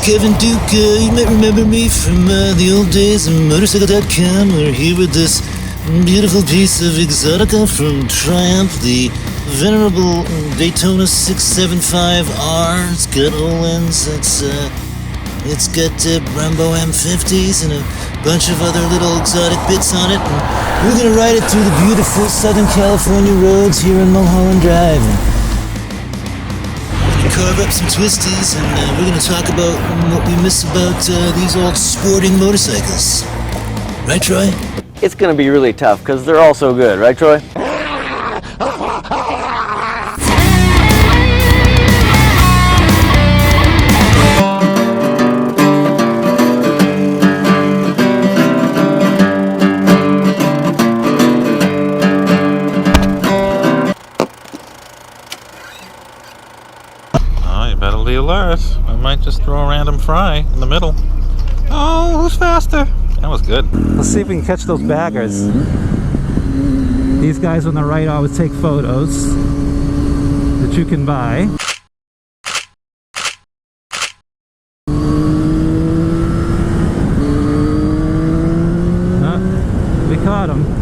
Kevin Duke, you might remember me from the old days of motorcycle.com. We're here with this beautiful piece of exotica from Triumph, the venerable Daytona 675R. It's got Ohlins, it's got Brembo M50s and a bunch of other little exotic bits on it. And we're gonna ride it through the beautiful Southern California roads here in Mulholland Drive. Carve up some twisties, and we're going to talk about what we miss about these old sporting motorcycles. Right, Troy? It's going to be really tough because they're all so good, right, Troy? Better be alert. I might just throw a random fry in the middle. Oh, who's faster? That was good. Let's see if we can catch those baggers. These guys on the right always take photos that you can buy. We caught them.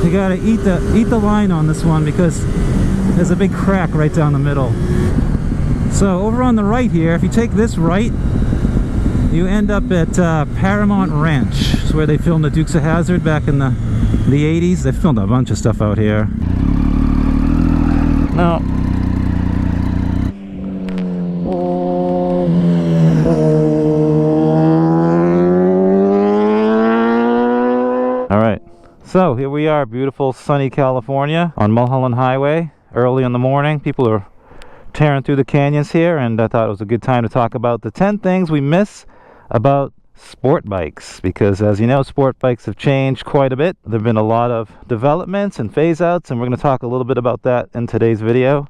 You gotta eat the line on this one because there's a big crack right down the middle. So over on the right here, if you take this right, you end up at Paramount Ranch. It's where they filmed the Dukes of Hazzard back in the 80s. They filmed a bunch of stuff out here. Now, all right. So here we are, beautiful sunny California on Mulholland Highway. Early in the morning, people are tearing through the canyons here, and I thought it was a good time to talk about the 10 things we miss about sport bikes, because as you know, sport bikes have changed quite a bit. There have been a lot of developments and phase outs, and we're going to talk a little bit about that in today's video.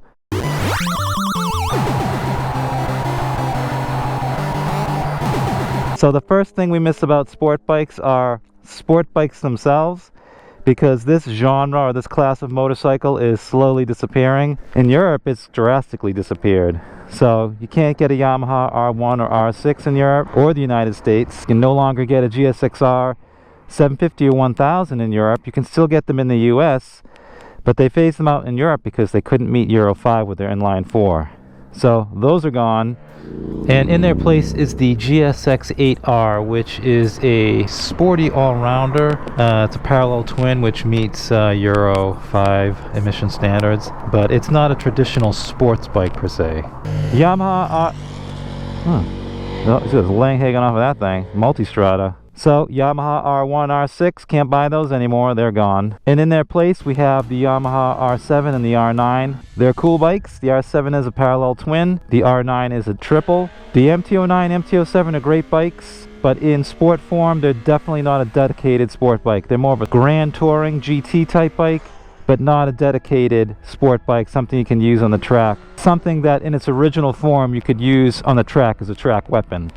So the first thing we miss about sport bikes are sport bikes themselves, because this genre or this class of motorcycle is slowly disappearing. In Europe, it's drastically disappeared. So you can't get a Yamaha R1 or R6 in Europe or the United States. You can no longer get a GSX-R 750 or 1000 in Europe. You can still get them in the US, but they phased them out in Europe because they couldn't meet Euro 5 with their inline 4. So those are gone. And in their place is the GSX-8R, which is a sporty all-rounder. It's a parallel twin which meets Euro 5 emission standards, but it's not a traditional sports bike per se. Yamaha oh, there's a laying hanging off of that thing. Multistrada. So Yamaha R1, R6, can't buy those anymore, they're gone. And in their place we have the Yamaha R7 and the R9. They're cool bikes. The R7 is a parallel twin, the R9 is a triple. The MT-09, MT-07 are great bikes, but in sport form they're definitely not a dedicated sport bike. They're more of a grand touring GT type bike, but not a dedicated sport bike, something you can use on the track. Something that in its original form you could use on the track as a track weapon.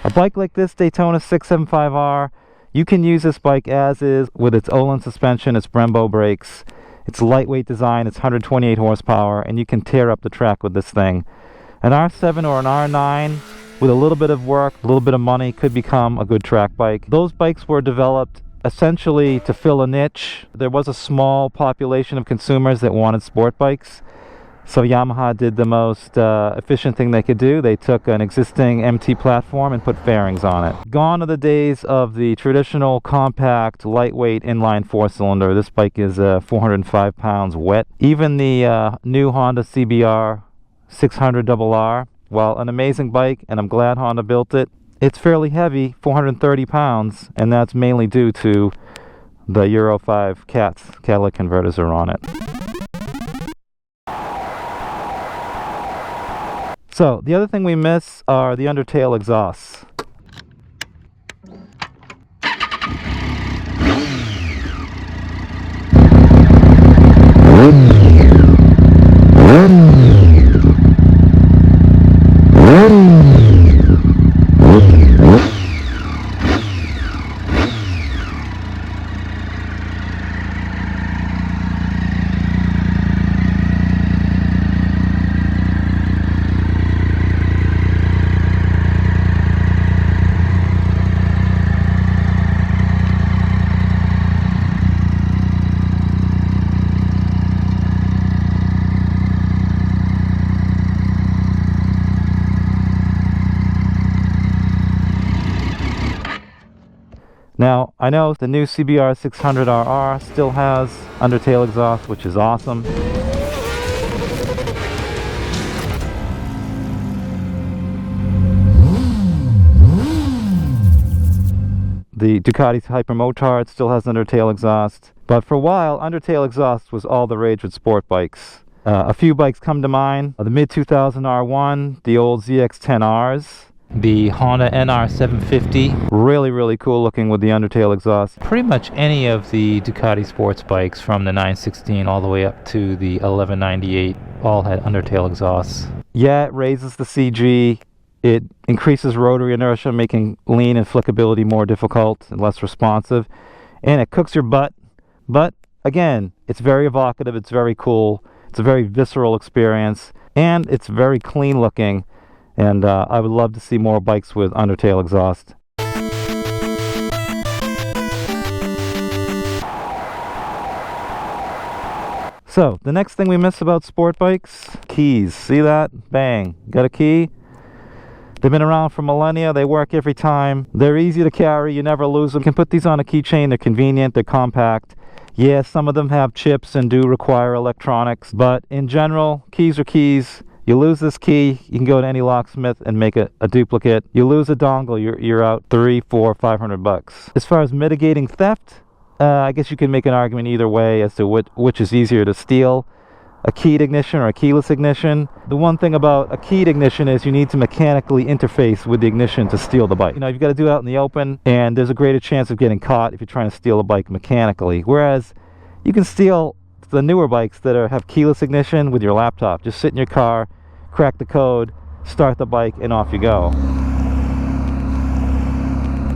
A bike like this Daytona 675R, you can use this bike as is with its Olin suspension, its Brembo brakes, its lightweight design, its 128 horsepower, and you can tear up the track with this thing. An R7 or an R9 with a little bit of work, a little bit of money could become a good track bike. Those bikes were developed essentially to fill a niche. There was a small population of consumers that wanted sport bikes. So Yamaha did the most efficient thing they could do. They took an existing MT platform and put fairings on it. Gone are the days of the traditional compact, lightweight inline 4-cylinder. This bike is 405 pounds wet. Even the new Honda CBR 600RR, while an amazing bike, and I'm glad Honda built it, it's fairly heavy, 430 pounds, and that's mainly due to the Euro 5 catalytic converters are on it. So the other thing we miss are the undertail exhausts. Now, I know the new CBR 600RR still has undertail exhaust, which is awesome. The Ducati Hypermotard still has undertail exhaust, but for a while, undertail exhaust was all the rage with sport bikes. A few bikes come to mind: the mid-2000 R1, the old ZX-10Rs, the Honda NR750, really cool looking with the undertail exhaust. Pretty much any of the Ducati sports bikes from the 916 all the way up to the 1198 all had undertail exhausts. Yeah, it raises the CG, it increases rotary inertia, making lean and flickability more difficult and less responsive, and it cooks your butt, but again, it's very evocative, it's very cool, it's a very visceral experience, and it's very clean looking. And I would love to see more bikes with undertail exhaust. So, the next thing we miss about sport bikes, keys. See that? Bang. Got a key? They've been around for millennia, they work every time. They're easy to carry, you never lose them. You can put these on a keychain, they're convenient, they're compact. Yeah, some of them have chips and do require electronics, but in general, keys are keys. You lose this key, you can go to any locksmith and make a duplicate. You lose a dongle, you're out $300, $400, $500. As far as mitigating theft, I guess you can make an argument either way as to which is easier to steal, a keyed ignition or a keyless ignition. The one thing about a keyed ignition is you need to mechanically interface with the ignition to steal the bike. You know, you've got to do it out in the open, and there's a greater chance of getting caught if you're trying to steal a bike mechanically. Whereas you can steal the newer bikes that have keyless ignition with your laptop. Just sit in your car, crack the code, start the bike, and off you go.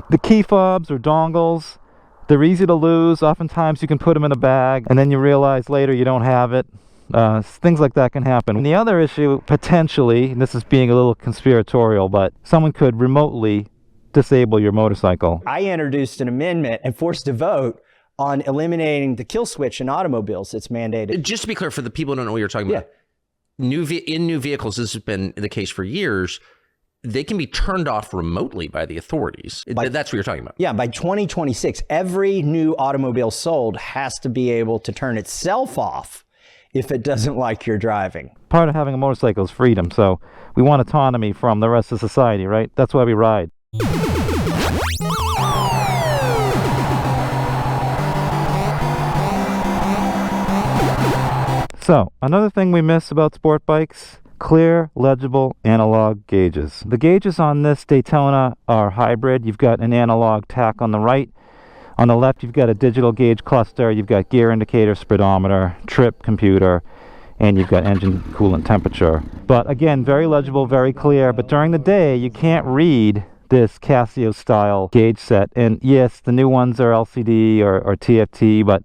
The key fobs or dongles, they're easy to lose. Oftentimes you can put them in a bag and then you realize later you don't have it. Things like that can happen. And the other issue, potentially, and this is being a little conspiratorial, but someone could remotely disable your motorcycle. I introduced an amendment and forced a vote on eliminating the kill switch in automobiles. It's mandated. Just to be clear, for the people who don't know what you're talking about, in new vehicles, this has been the case for years, they can be turned off remotely by the authorities. That's what you're talking about. Yeah, by 2026, every new automobile sold has to be able to turn itself off if it doesn't like your driving. Part of having a motorcycle is freedom, so we want autonomy from the rest of society, right? That's why we ride. So, another thing we miss about sport bikes, clear, legible, analog gauges. The gauges on this Daytona are hybrid. You've got an analog tack on the right. On the left, you've got a digital gauge cluster. You've got gear indicator, speedometer, trip computer, and you've got engine coolant temperature. But again, very legible, very clear. But during the day, you can't read this Casio style gauge set. And yes, the new ones are LCD or TFT, but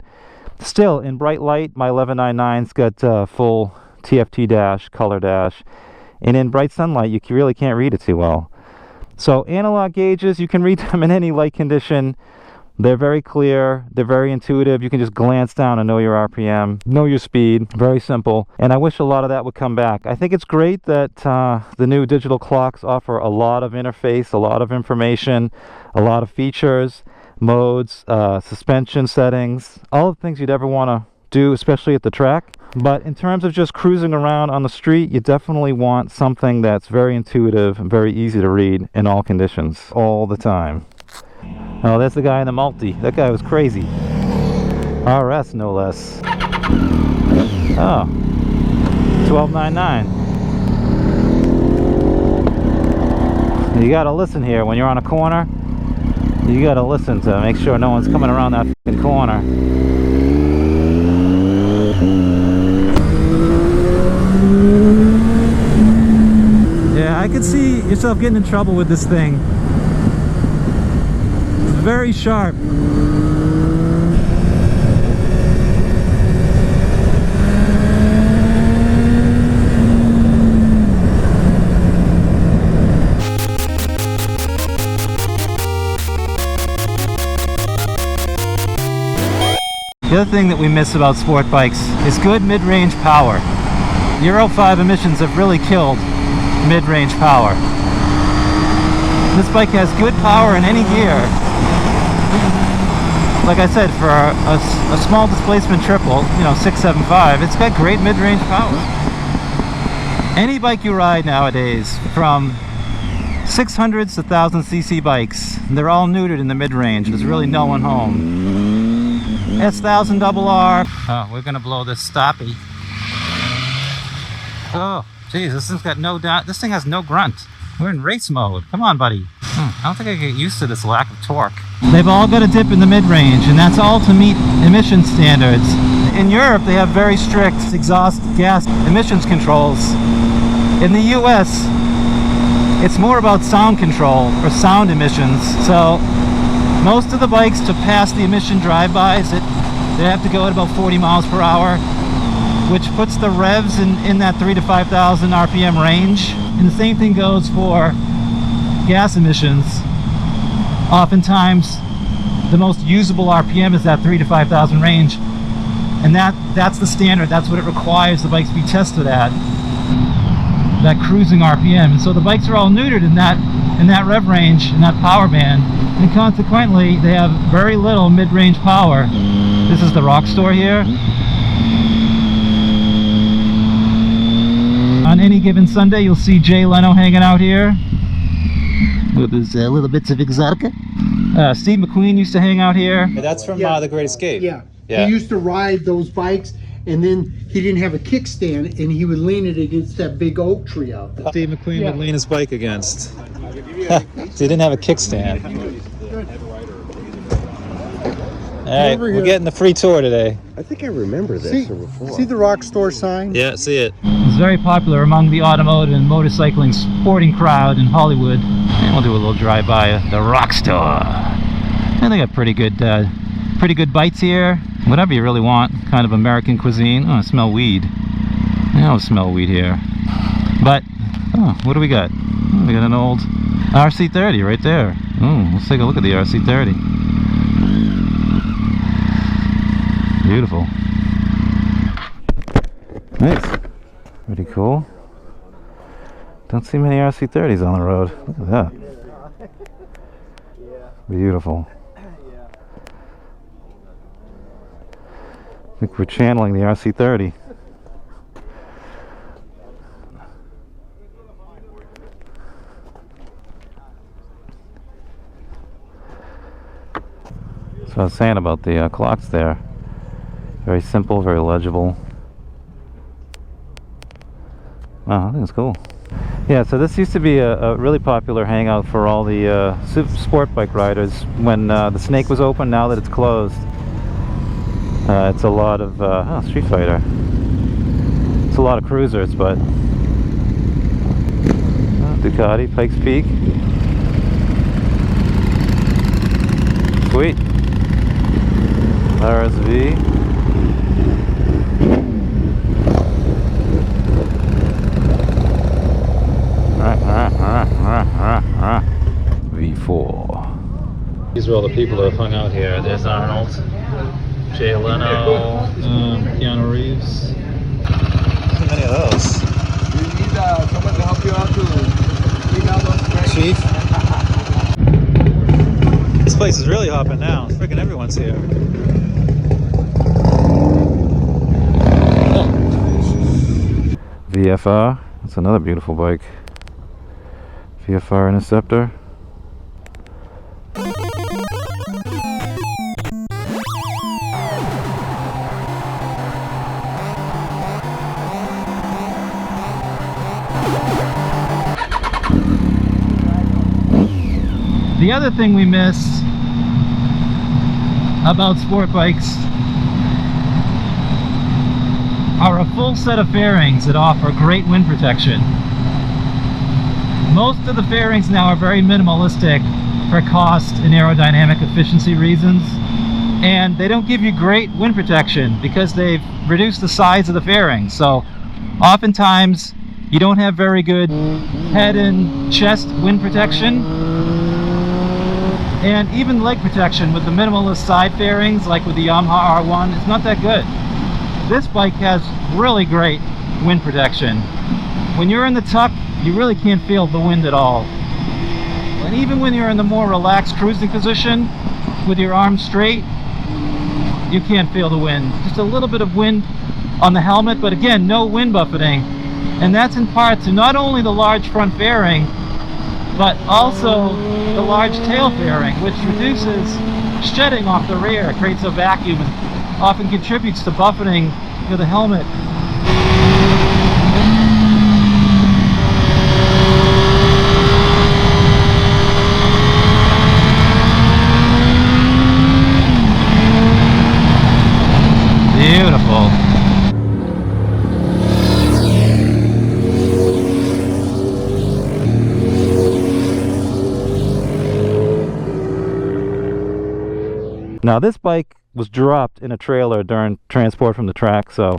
still, in bright light, my 1199's got full TFT dash, color dash, and in bright sunlight, you really can't read it too well. So analog gauges, you can read them in any light condition. They're very clear, they're very intuitive. You can just glance down and know your RPM, know your speed, very simple. And I wish a lot of that would come back. I think it's great that the new digital clocks offer a lot of interface, a lot of information, a lot of features, modes, suspension settings, all the things you'd ever want to do, especially at the track. But in terms of just cruising around on the street, you definitely want something that's very intuitive and very easy to read in all conditions, all the time. Oh, that's the guy in the multi. That guy was crazy. RS, no less. Oh, 1299. You gotta listen here when you're on a corner. You gotta listen to make sure no one's coming around that fucking corner. Yeah, I could see yourself getting in trouble with this thing. It's very sharp. The other thing that we miss about sport bikes is good mid-range power. Euro 5 emissions have really killed mid-range power. This bike has good power in any gear. Like I said, for a small displacement triple, you know, 675, it's got great mid-range power. Any bike you ride nowadays, from 600s to 1000cc bikes, they're all neutered in the mid-range. There's really no one home. S1000 RR. Oh, we're gonna blow this stoppy. Oh, geez, this thing's got no doubt. This thing has no grunt. We're in race mode. Come on, buddy. I don't think I can get used to this lack of torque. They've all got a dip in the mid-range, and that's all to meet emission standards. In Europe, they have very strict exhaust gas emissions controls. In the US, it's more about sound control or sound emissions. So most of the bikes, to pass the emission drive-bys, they have to go at about 40 miles per hour, which puts the revs in that 3,000 to 5,000 RPM range. And the same thing goes for gas emissions. Oftentimes, the most usable RPM is that 3,000 to 5,000 range, and that's the standard. That's what it requires the bikes be tested at, that cruising RPM. And so the bikes are all neutered in that rev range, in that power band, and consequently they have very little mid-range power. This is the Rock Store here. On any given Sunday, you'll see Jay Leno hanging out here with his little bits of exotica. Steve McQueen used to hang out here. That's from The Great Escape. Yeah. Yeah. He used to ride those bikes, and then he didn't have a kickstand, and he would lean it against that big oak tree out there. Steve McQueen would lean his bike against. He didn't have a kickstand. All right, we're getting the free tour today. I think I remember this from before. See the Rock Store sign? Yeah, see it. It's very popular among the automotive and motorcycling sporting crowd in Hollywood. And we'll do a little drive-by at the Rock Store. And they got pretty good bites here. Whatever you really want, kind of American cuisine. Oh, I smell weed. I don't smell weed here. But, oh, what do we got? Oh, we got an old RC30 right there. Oh, let's take a look at the RC30. Beautiful. Nice. Pretty cool. Don't see many RC30s on the road. Look at that. Beautiful. I think we're channeling the RC30. So I was saying about the clocks there. Very simple, very legible. Wow, I think it's cool. Yeah, so this used to be a really popular hangout for all the sport bike riders when the Snake was open. Now that it's closed, it's a lot of Street Fighter. It's a lot of cruisers, but Ducati, Pikes Peak, sweet. RSV. V4. These are all the people that have hung out here. There's Arnold, Jay Leno, Keanu Reeves. Too many of those. You need someone to help you out to clean out those Chief. This place is really hopping now. Freaking everyone's here. VFR. That's another beautiful bike. VFR Interceptor. The other thing we miss about sport bikes are a full set of fairings that offer great wind protection. Most of the fairings now are very minimalistic for cost and aerodynamic efficiency reasons, and they don't give you great wind protection because they've reduced the size of the fairing. So oftentimes you don't have very good head and chest wind protection, and even leg protection with the minimalist side fairings like with the Yamaha R1 is not that good. This bike has really great wind protection. When you're in the tuck, you really can't feel the wind at all. And even when you're in the more relaxed cruising position with your arms straight, you can't feel the wind. Just a little bit of wind on the helmet, but again, no wind buffeting. And that's in part to not only the large front fairing, but also the large tail fairing, which reduces shedding off the rear, creates a vacuum, and often contributes to buffeting the helmet. Beautiful. Now this bike was dropped in a trailer during transport from the track, so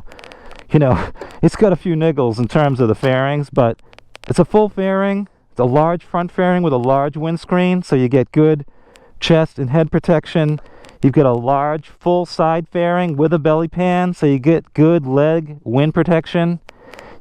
you know it's got a few niggles in terms of the fairings, but it's a full fairing. It's a large front fairing with a large windscreen, so you get good chest and head protection. You've got a large full side fairing with a belly pan, so you get good leg wind protection.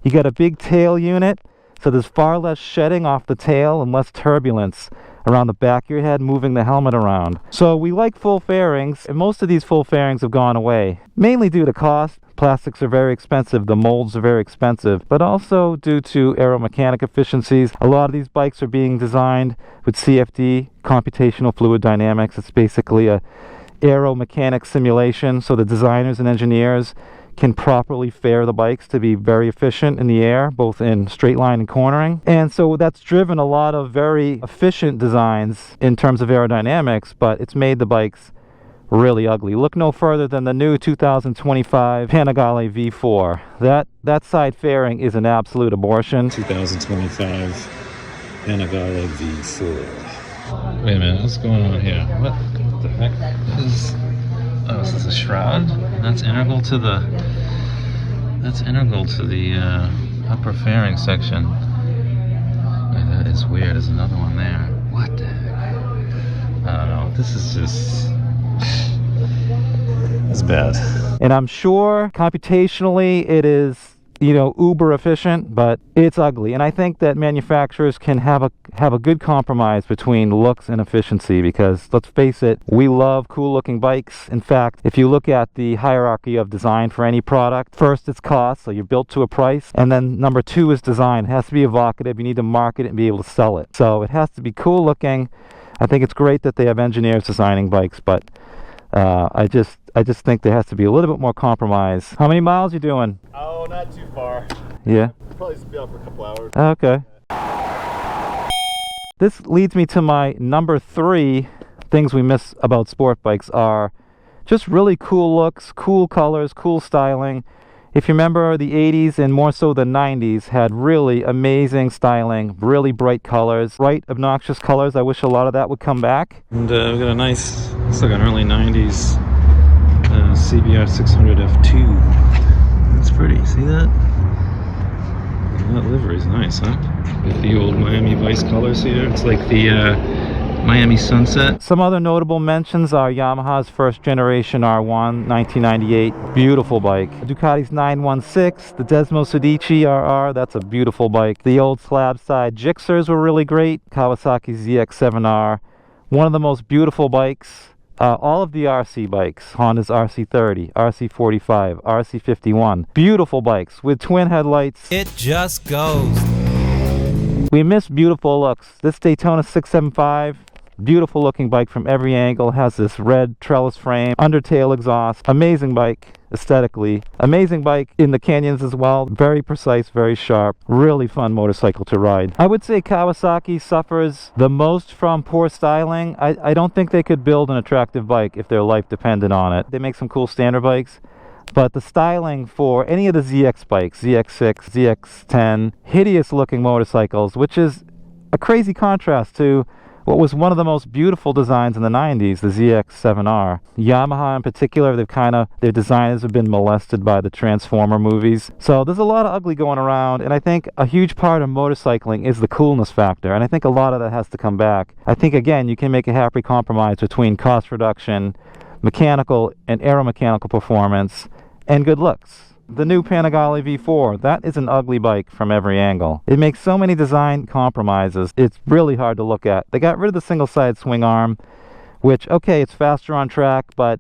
You got a big tail unit, so there's far less shedding off the tail and less turbulence around the back of your head moving the helmet around. So we like full fairings, and most of these full fairings have gone away, mainly due to cost. Plastics are very expensive, the molds are very expensive, but also due to aeromechanic efficiencies. A lot of these bikes are being designed with CFD, computational fluid dynamics. It's basically a aeromechanic simulation, so the designers and engineers can properly fare the bikes to be very efficient in the air, both in straight line and cornering. And so that's driven a lot of very efficient designs in terms of aerodynamics, but it's made the bikes really ugly. Look no further than the new 2025 Panigale V4. That side fairing is an absolute abortion. 2025 Panigale V4. Wait a minute, what's going on here? What the heck? This is a shroud? That's integral to the upper fairing section. Wait, that is weird. There's another one there. What the heck? I don't know. This is just... It's bad. And I'm sure computationally it is, you know, uber efficient, but it's ugly. And I think that manufacturers can have a good compromise between looks and efficiency, because let's face it, we love cool looking bikes. In fact, if you look at the hierarchy of design for any product, first it's cost, so you're built to a price, and then number two is design. It has to be evocative. You need to market it and be able to sell it. So it has to be cool looking. I think it's great that they have engineers designing bikes, but I just think there has to be a little bit more compromise. How many miles you doing? Oh, not too far. Yeah? Probably just be out for a couple hours. Okay. This leads me to my number 3 things we miss about sport bikes are just really cool looks, cool colors, cool styling. If you remember, the 80s and more so the 90s had really amazing styling, really bright colors, bright, obnoxious colors. I wish a lot of that would come back. And we got a nice, it's like an early 90s CBR 600 F2. That's pretty, see that? That livery's nice, huh? With the old Miami Vice colors here. It's like the Miami Sunset. Some other notable mentions are Yamaha's first generation R1, 1998, beautiful bike. Ducati's 916, the Desmo Sedici RR, that's a beautiful bike. The old slab side Gixxers were really great. Kawasaki's ZX7R, one of the most beautiful bikes. All of the RC bikes, Honda's RC30, RC45, RC51, beautiful bikes with twin headlights. It just goes. We miss beautiful looks. This Daytona 675, Beautiful looking bike from every angle. Has this red trellis frame, undertail exhaust. Amazing bike aesthetically. Amazing bike in the canyons as well. Very precise, very sharp. Really fun motorcycle to ride. I would say Kawasaki suffers the most from poor styling. I don't think they could build an attractive bike if their life depended on it. They make some cool standard bikes, but the styling for any of the ZX bikes, ZX6, ZX10, hideous looking motorcycles, which is a crazy contrast to what was one of the most beautiful designs in the 90s, the ZX7R. Yamaha in particular, their designers have been molested by the Transformer movies. So there's a lot of ugly going around, and I think a huge part of motorcycling is the coolness factor, and I think a lot of that has to come back. I think, again, you can make a happy compromise between cost reduction, mechanical and aeromechanical performance, and good looks. The new Panigale V4, that is an ugly bike from every angle. It makes so many design compromises, it's really hard to look at. They got rid of the single-side swing arm, which, okay, it's faster on track, but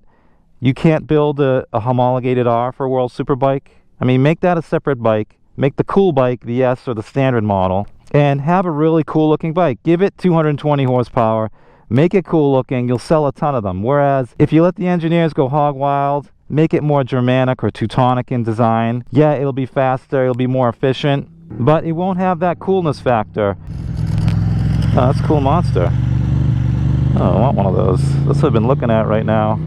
you can't build a homologated R for a World Superbike. I mean, make that a separate bike. Make the cool bike the S or the standard model, and have a really cool-looking bike. Give it 220 horsepower, make it cool looking, you'll sell a ton of them. Whereas, if you let the engineers go hog wild, make it more Germanic or Teutonic in design, yeah, it'll be faster, it'll be more efficient, but it won't have that coolness factor. Oh, that's a cool monster. Oh, I want one of those. That's what I've been looking at right now.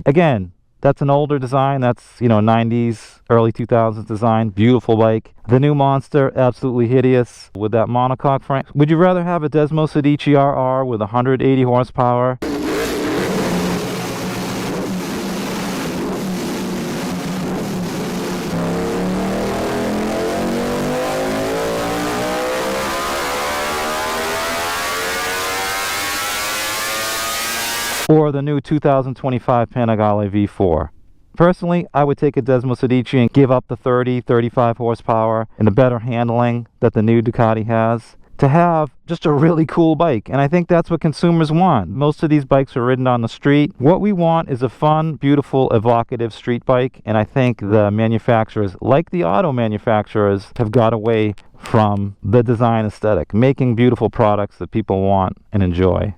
Again, that's an older design. That's, 90s, early 2000s design. Beautiful bike. The new monster, absolutely hideous with that monocoque frame. Would you rather have a Desmo Sedici RR with 180 horsepower? Or the new 2025 Panigale V4. Personally, I would take a Desmo Sedici and give up the 30, 35 horsepower and the better handling that the new Ducati has to have just a really cool bike. And I think that's what consumers want. Most of these bikes are ridden on the street. What we want is a fun, beautiful, evocative street bike. And I think the manufacturers, like the auto manufacturers, have got away from the design aesthetic, making beautiful products that people want and enjoy.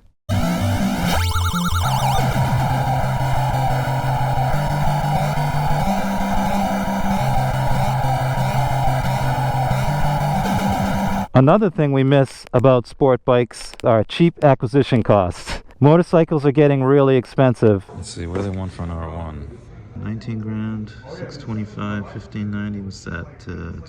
Another thing we miss about sport bikes are cheap acquisition costs. Motorcycles are getting really expensive. Let's see, what do they want for an R1? 19 grand, 625, 1590, what's that?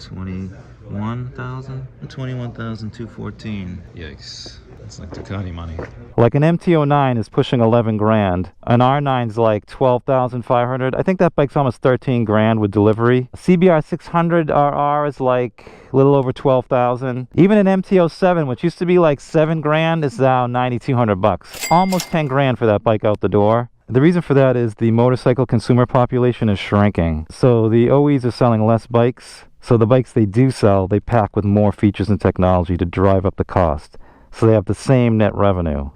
21,000? 21,214. Yikes. That's like Ducati money. Like an MT-09 is pushing 11 grand. An R9's like 12,500. I think that bike's almost 13 grand with delivery. A CBR 600 RR is like a little over 12,000. Even an MT-07, which used to be like 7 grand, is now 9,200 bucks. Almost 10 grand for that bike out the door. The reason for that is the motorcycle consumer population is shrinking. So the OEs are selling less bikes. So the bikes they do sell, they pack with more features and technology to drive up the cost. So they have the same net revenue.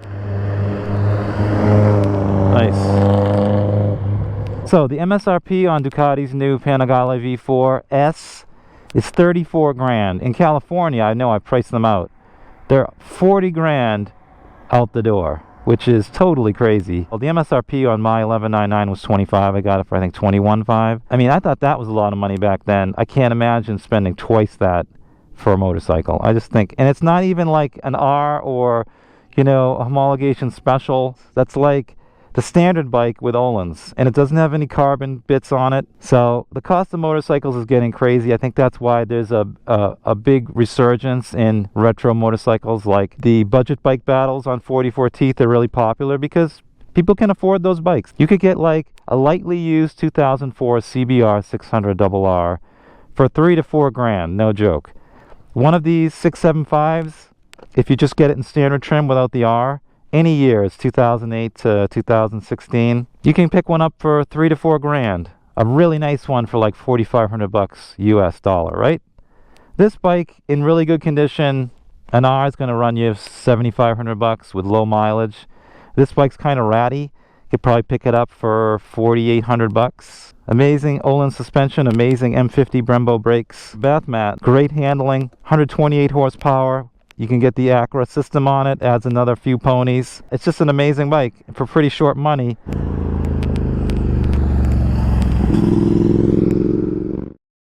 Nice. So the MSRP on Ducati's new Panigale V4 S is 34 grand. In California, I know I priced them out. They're 40 grand out the door, which is totally crazy. Well, the MSRP on my 1199 was 25. I got it for, I think, 21.5. I mean, I thought that was a lot of money back then. I can't imagine spending twice that for a motorcycle. I just think, and it's not even like an R or, a homologation special. That's like the standard bike with Öhlins, and it doesn't have any carbon bits on it. So the cost of motorcycles is getting crazy. I think that's why there's a big resurgence in retro motorcycles. Like the budget bike battles on 44 Teeth are really popular because people can afford those bikes. You could get like a lightly used 2004 CBR 600 RR for 3 to 4 grand, no joke. One of these 675s, if you just get it in standard trim without the R, any years, 2008 to 2016, you can pick one up for 3 to 4 grand. A really nice one for like 4,500 bucks US dollar, right? This bike in really good condition, an R is going to run you 7,500 bucks with low mileage. This bike's kind of ratty. You could probably pick it up for 4,800 bucks. Amazing Öhlins suspension, amazing M50 Brembo brakes. Bath mat, great handling, 128 horsepower. You can get the Acura system on it, adds another few ponies. It's just an amazing bike for pretty short money.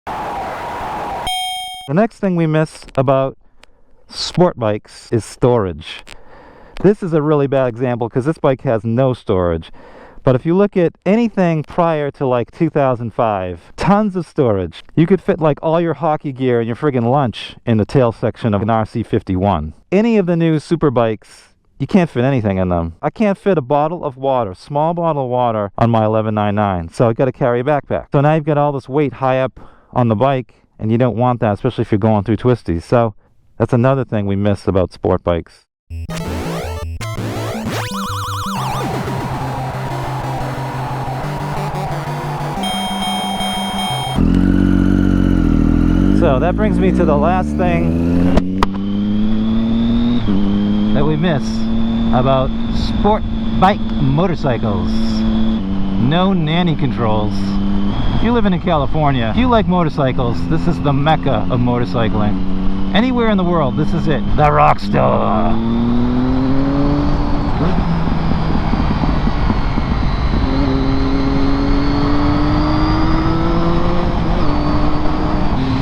The next thing we miss about sport bikes is storage. This is a really bad example because this bike has no storage. But if you look at anything prior to like 2005, tons of storage. You could fit like all your hockey gear and your friggin' lunch in the tail section of an RC51. Any of the new super bikes, you can't fit anything in them. I can't fit a bottle of water, small bottle of water, on my 1199, so I got to carry a backpack. So now you've got all this weight high up on the bike, and you don't want that, especially if you're going through twisties. So that's another thing we miss about sport bikes. So that brings me to the last thing that we miss about sport bike motorcycles. No nanny controls. If you live in California, if you like motorcycles, this is the mecca of motorcycling. Anywhere in the world, this is it. The rock star.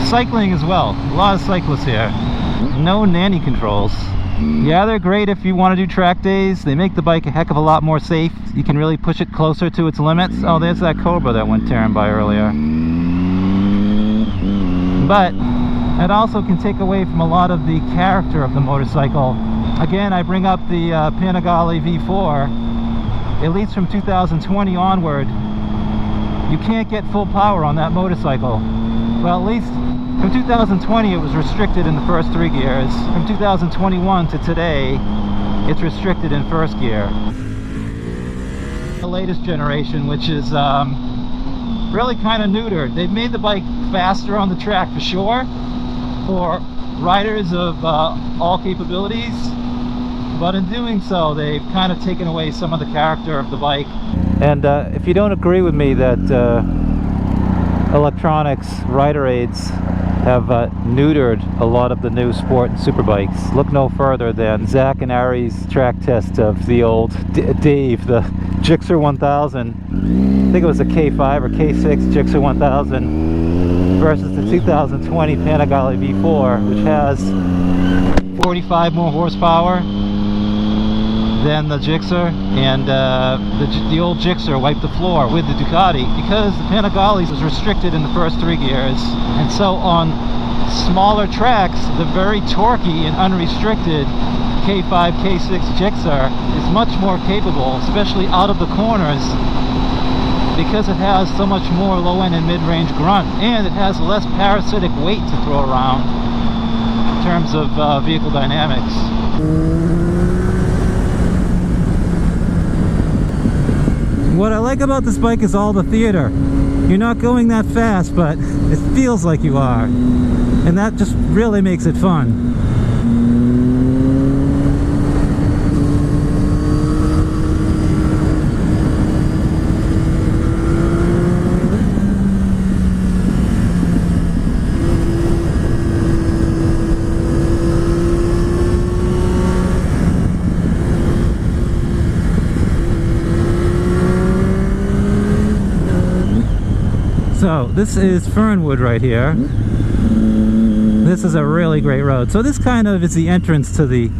Cycling as well. A lot of cyclists here. No nanny controls. Yeah, they're great if you want to do track days. They make the bike a heck of a lot more safe. You can really push it closer to its limits. Oh, there's that Cobra that went tearing by earlier. But it also can take away from a lot of the character of the motorcycle. Again, I bring up the Panigale V4. At least from 2020 onward, you can't get full power on that motorcycle. Well, at least from 2020 it was restricted in the first 3 gears. From 2021 to today, it's restricted in first gear. The latest generation, which is really kind of neutered. They've made the bike faster on the track for sure, for riders of all capabilities, but in doing so, they've kind of taken away some of the character of the bike. And if you don't agree with me that electronics rider aids have neutered a lot of the new sport and super bikes, look no further than Zach and Ari's track test of the old Dave, the Gixxer 1000. I think it was a K5 or K6 Gixxer 1000 versus the 2020 Panigale V4, which has 45 more horsepower than the Gixxer, and the old Gixxer wiped the floor with the Ducati because the Panigale was restricted in the first 3 gears, and so on smaller tracks the very torquey and unrestricted K5, K6 Gixxer is much more capable, especially out of the corners, because it has so much more low-end and mid-range grunt, and it has less parasitic weight to throw around in terms of vehicle dynamics. What I like about this bike is all the theater. You're not going that fast, but it feels like you are. And that just really makes it fun. So this is Fernwood right here. This is a really great road. So this kind of is the entrance to the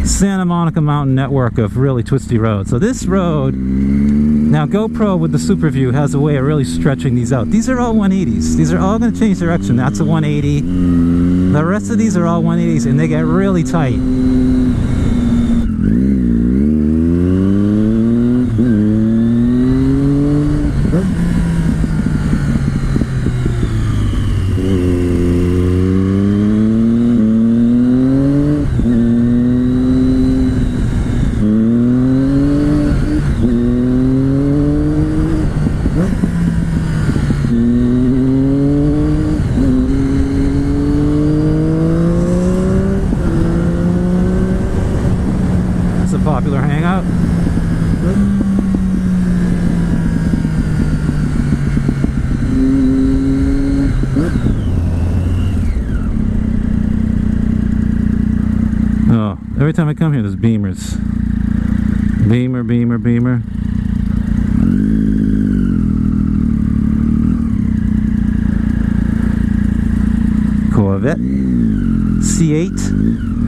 Santa Monica Mountain network of really twisty roads. So this road, now GoPro with the Super View has a way of really stretching these out. These are all 180s. These are all going to change direction. That's a 180. The rest of these are all 180s, and they get really tight. Every time I come here, there's Beamers. Beamer, Beamer, Beamer. Corvette. C8.